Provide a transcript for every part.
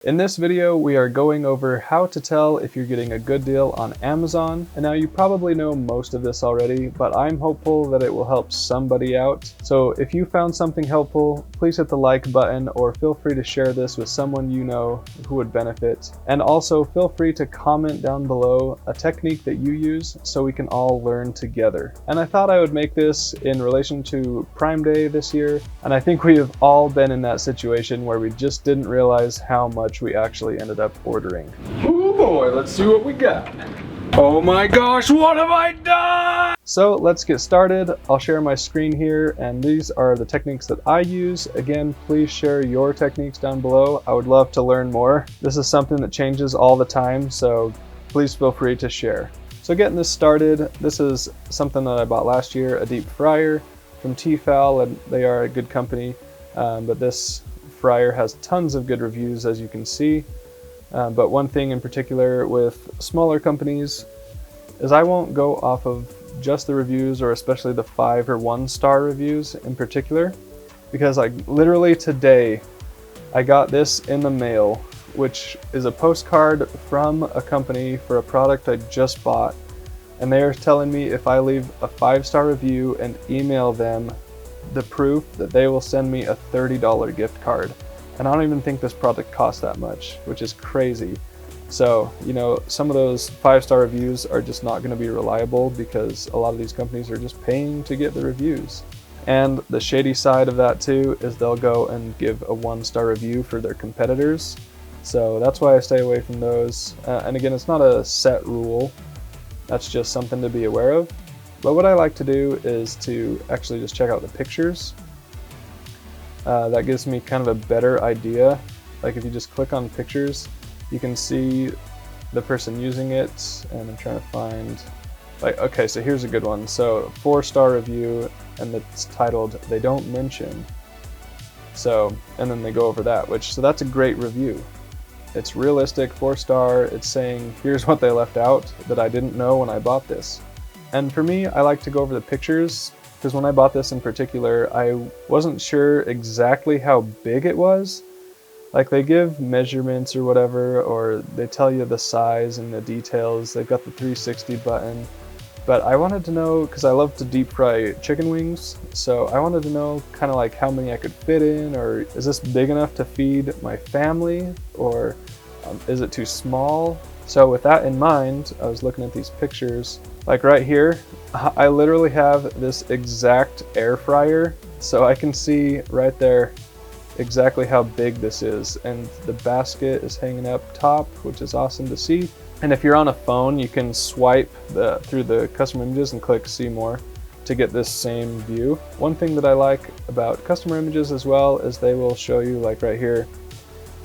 In this video, we are going over how to tell if you're getting a good deal on Amazon. And now you probably know most of this already, but I'm hopeful that it will help somebody out. So if you found something helpful, please hit the like button or feel free to share this with someone you know who would benefit. And also feel free to comment down below a technique that you use so we can all learn together. And I thought I would make this in relation to Prime Day this year. And I think we have all been in that situation where we just didn't realize how much we actually ended up ordering. Oh boy, let's see what we got. Oh my gosh, what have I done? So let's get started. I'll share my screen here, and these are the techniques that I use. Again, please share your techniques down below. I would love to learn more. This is something that changes all the time, so please feel free to share. So getting this started, this is something that I bought last year, a deep fryer from Tefal, and they are a good company, but this fryer has tons of good reviews, as you can see. But one thing in particular with smaller companies is I won't go off of just the reviews, or especially the 5 or 1-star reviews in particular, because like literally today I got this in the mail, which is a postcard from a company for a product I just bought, and they are telling me if I leave a 5-star review and email them the proof, that they will send me a $30 gift card. And I don't even think this product costs that much, which is crazy. So, you know, some of those 5-star reviews are just not going to be reliable because a lot of these companies are just paying to get the reviews. And the shady side of that too is they'll go and give a 1-star review for their competitors. So that's why I stay away from those. And again, it's not a set rule. That's just something to be aware of. But what I like to do is to actually just check out the pictures. That gives me kind of a better idea. Like if you just click on pictures, you can see the person using it, and I'm trying to find, like, okay, so here's a good one. So 4-star review, and it's titled, "They Don't Mention." So, and then they go over that, so that's a great review. It's realistic, 4-star, it's saying, here's what they left out that I didn't know when I bought this. And for me, I like to go over the pictures, because when I bought this in particular, I wasn't sure exactly how big it was. Like they give measurements or whatever, or they tell you the size and the details. They've got the 360 button. But I wanted to know, because I love to deep fry chicken wings, so I wanted to know kind of like how many I could fit in, or is this big enough to feed my family, or is it too small? So with that in mind, I was looking at these pictures. Like right here, I literally have this exact air fryer, so I can see right there exactly how big this is, and the basket is hanging up top, which is awesome to see. And if you're on a phone, you can swipe through the custom images and click see more to get this same view. One thing that I like about customer images as well is they will show you, like right here,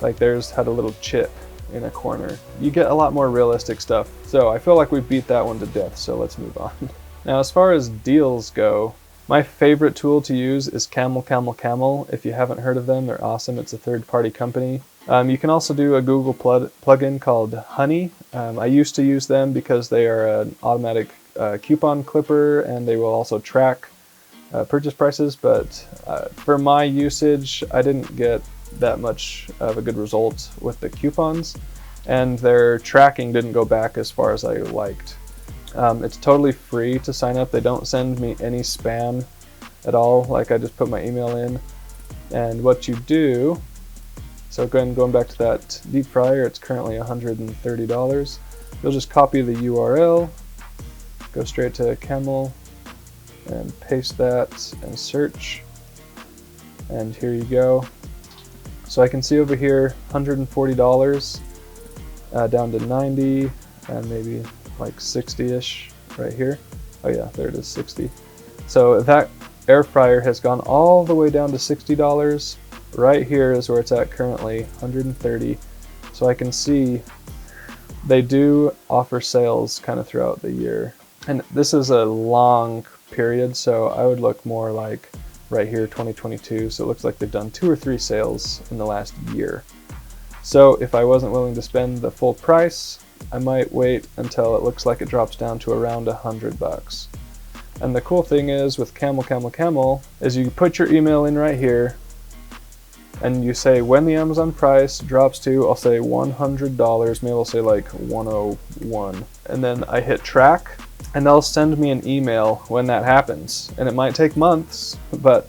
like there's had a little chip in a corner. You get a lot more realistic stuff. So I feel like we beat that one to death, so let's move on. Now, as far as deals go, my favorite tool to use is Camel. If you haven't heard of them, they're awesome. It's a third-party company. You can also do a Google plugin called Honey. I used to use them because they are an automatic coupon clipper, and they will also track purchase prices, but for my usage, I didn't get that much of a good result with the coupons, and their tracking didn't go back as far as I liked. It's totally free to sign up. They don't send me any spam at all. Like I just put my email in, and what you do, so again, going back to that deep fryer, it's currently $130. You'll just copy the URL, go straight to Camel, and paste that and search, and here you go. So I can see over here $140 down to 90 and maybe like 60-ish right here. Oh yeah, there it is, 60. So that air fryer has gone all the way down to $60. Right here is where it's at currently, 130. So I can see they do offer sales kind of throughout the year. And this is a long period, so I would look more like right here, 2022. So it looks like they've done 2 or 3 sales in the last year. So if I wasn't willing to spend the full price, I might wait until it looks like it drops down to around $100. And the cool thing is with Camel is you put your email in right here, and you say when the Amazon price drops to, I'll say $100, maybe I'll say like 101, and then I hit track, and they'll send me an email when that happens. And it might take months, but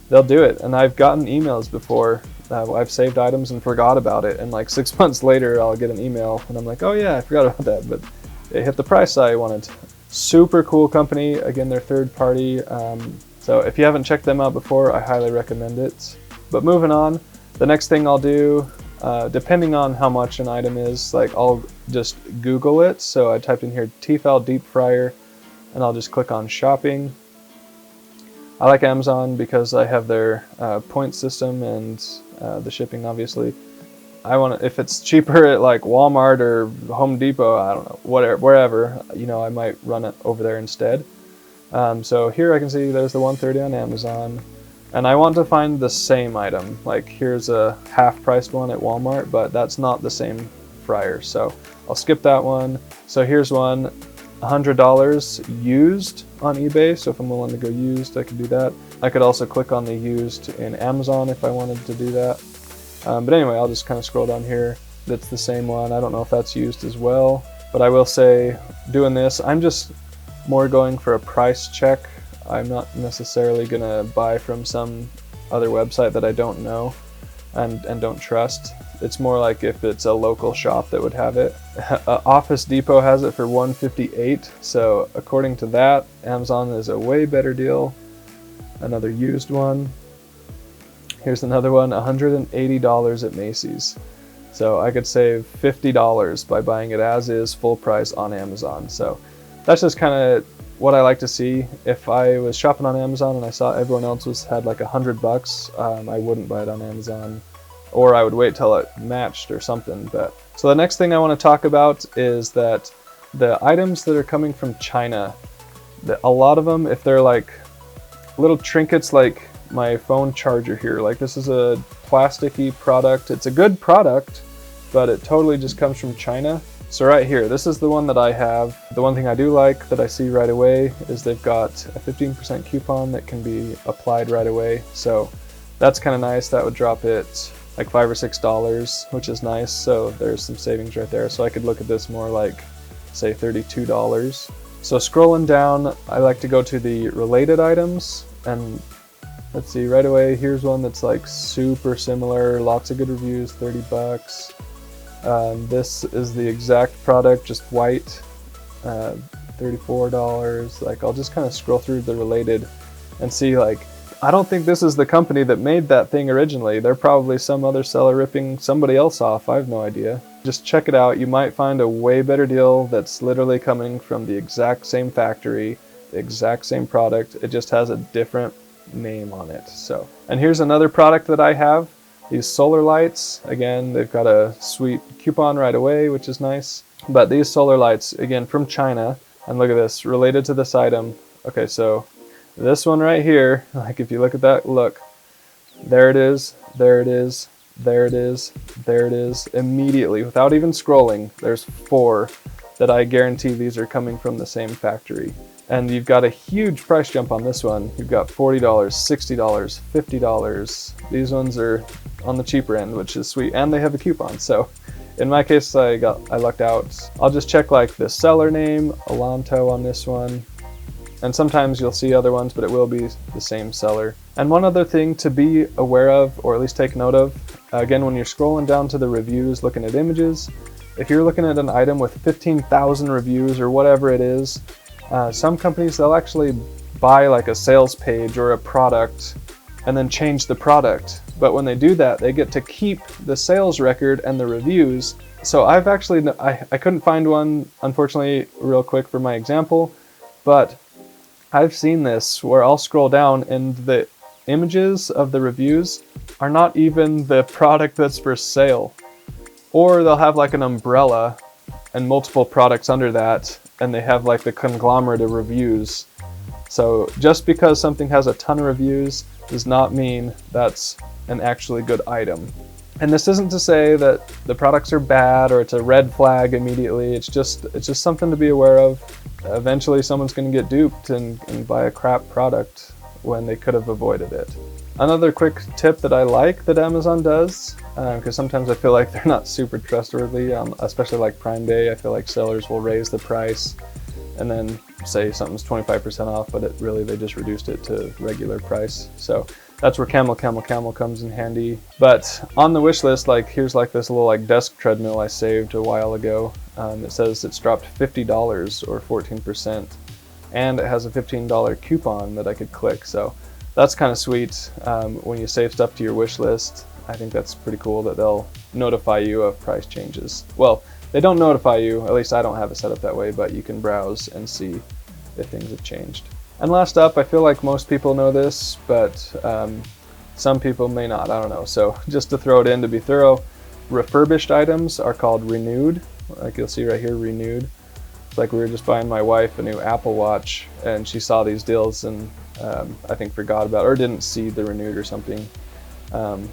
they'll do it. And I've gotten emails before. I've saved items and forgot about it, and like 6 months later I'll get an email and I'm like, oh yeah, I forgot about that, but it hit the price I wanted. Super cool company. Again, they're third party, so if you haven't checked them out before, I highly recommend it. But moving on, the next thing I'll do, depending on how much an item is, like I'll just Google it. So I typed in here Tefal deep fryer, and I'll just click on shopping. I like Amazon because I have their point system and the shipping, obviously. If it's cheaper at like Walmart or Home Depot, I don't know, whatever, wherever, I might run it over there instead. So here I can see there's the 130 on Amazon, and I want to find the same item. Like here's a half-priced one at Walmart, but that's not the same fryer, so I'll skip that one. So here's one, $100 used on eBay, so if I'm willing to go used, I can do that. I could also click on the used in Amazon if I wanted to do that. But anyway, I'll just kind of scroll down here. That's the same one. I don't know if that's used as well, but I will say, doing this, I'm just more going for a price check. I'm not necessarily gonna buy from some other website that I don't know and don't trust. It's more like if it's a local shop that would have it. Office Depot has it for $158, so according to that, Amazon is a way better deal. Another used one. Here's another one, $180 at Macy's. So I could save $50 by buying it as is, full price on Amazon. So that's just kind of what I like to see. If I was shopping on Amazon and I saw everyone else had like $100, I wouldn't buy it on Amazon, or I would wait till it matched or something. So the next thing I want to talk about is that the items that are coming from China, a lot of them, if they're like little trinkets like my phone charger here, like this is a plasticky product. It's a good product, but it totally just comes from China. So right here, this is the one that I have. The one thing I do like that I see right away is they've got a 15% coupon that can be applied right away. So that's kind of nice. That would drop it like $5 or $6, which is nice. So there's some savings right there. So I could look at this more like, say, $32. So scrolling down, I like to go to the related items, and let's see, right away, here's one that's like super similar, lots of good reviews, $30. This is the exact product, just white, $34. Like, I'll just kind of scroll through the related and see, like, I don't think this is the company that made that thing originally. They're probably some other seller ripping somebody else off. I have no idea. Just check it out. You might find a way better deal that's literally coming from the exact same factory, the exact same product. It just has a different name on it. So, and here's another product that I have. These solar lights, again, they've got a sweet coupon right away, which is nice. But these solar lights, again, from China, and look at this, related to this item. Okay, so this one right here, like if you look at that, look, there it is, there it is, there it is, there it is. Immediately, without even scrolling, there's 4 that I guarantee these are coming from the same factory. And you've got a huge price jump on this one. You've got $40, $60, $50. These ones are on the cheaper end, which is sweet, and they have a coupon. So in my case, I lucked out. I'll just check like the seller name, Alanto on this one. And sometimes you'll see other ones, but it will be the same seller. And one other thing to be aware of, or at least take note of, again, when you're scrolling down to the reviews, looking at images, if you're looking at an item with 15,000 reviews or whatever it is, some companies, they'll actually buy like a sales page or a product and then change the product. But when they do that, they get to keep the sales record and the reviews. So I've actually, I couldn't find one, unfortunately, real quick for my example, but I've seen this where I'll scroll down and the images of the reviews are not even the product that's for sale. Or they'll have like an umbrella and multiple products under that, and they have like the conglomerate of reviews. So just because something has a ton of reviews does not mean that's an actually good item. And this isn't to say that the products are bad or it's a red flag immediately. It's just something to be aware of. Eventually someone's going to get duped and buy a crap product when they could have avoided it. Another quick tip that I like that Amazon does, because sometimes I feel like they're not super trustworthy, especially like Prime Day. I feel like sellers will raise the price and then say something's 25% off, but they just reduced it to regular price. So that's where Camel comes in handy. But on the wish list, like here's like this little like desk treadmill I saved a while ago. It says it's dropped $50 or 14%, and it has a $15 coupon that I could click. So that's kind of sweet. When you save stuff to your wish list, I think that's pretty cool that they'll notify you of price changes. Well, they don't notify you, at least I don't have it set up that way, but you can browse and see if things have changed. And last up, I feel like most people know this, but some people may not, I don't know. So just to throw it in to be thorough, refurbished items are called renewed. Like you'll see right here, renewed. It's like we were just buying my wife a new Apple Watch, and she saw these deals and I think forgot about it, or didn't see the renewed or something.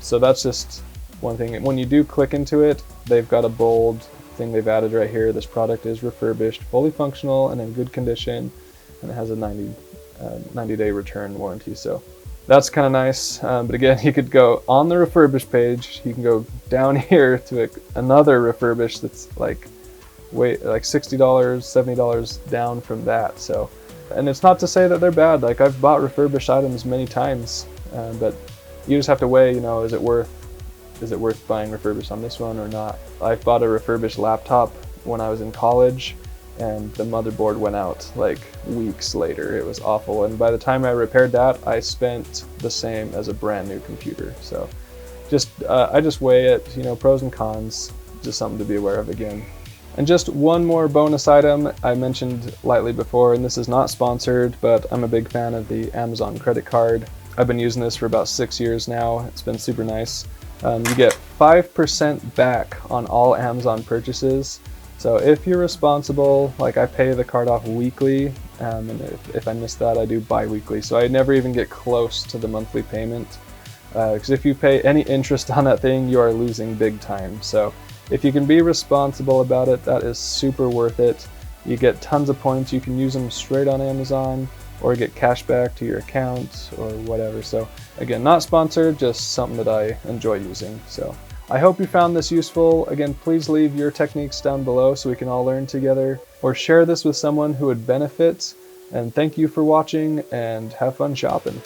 So that's just one thing. When you do click into it, they've got a bold thing they've added right here. This product is refurbished, fully functional, and in good condition, and it has a 90-day return warranty. So that's kind of nice. But again, you could go on the refurbished page. You can go down here to another refurbished that's like $60, $70 down from that. So, and it's not to say that they're bad. Like I've bought refurbished items many times, but you just have to weigh, is it worth buying refurbished on this one or not? I bought a refurbished laptop when I was in college, and the motherboard went out like weeks later. It was awful, and by the time I repaired that, I spent the same as a brand new computer. So I just weigh it, pros and cons, just something to be aware of again. And just one more bonus item I mentioned lightly before, and this is not sponsored, but I'm a big fan of the Amazon credit card. I've been using this for about 6 years now. It's been super nice. You get 5% back on all Amazon purchases. So if you're responsible, like I pay the card off weekly, and if I miss that, I do bi-weekly. So I never even get close to the monthly payment. Because if you pay any interest on that thing, you are losing big time. So if you can be responsible about it, that is super worth it. You get tons of points. You can use them straight on Amazon or get cash back to your account or whatever. So again, not sponsored, just something that I enjoy using. So I hope you found this useful. Again, please leave your techniques down below so we can all learn together, or share this with someone who would benefit. And thank you for watching, and have fun shopping.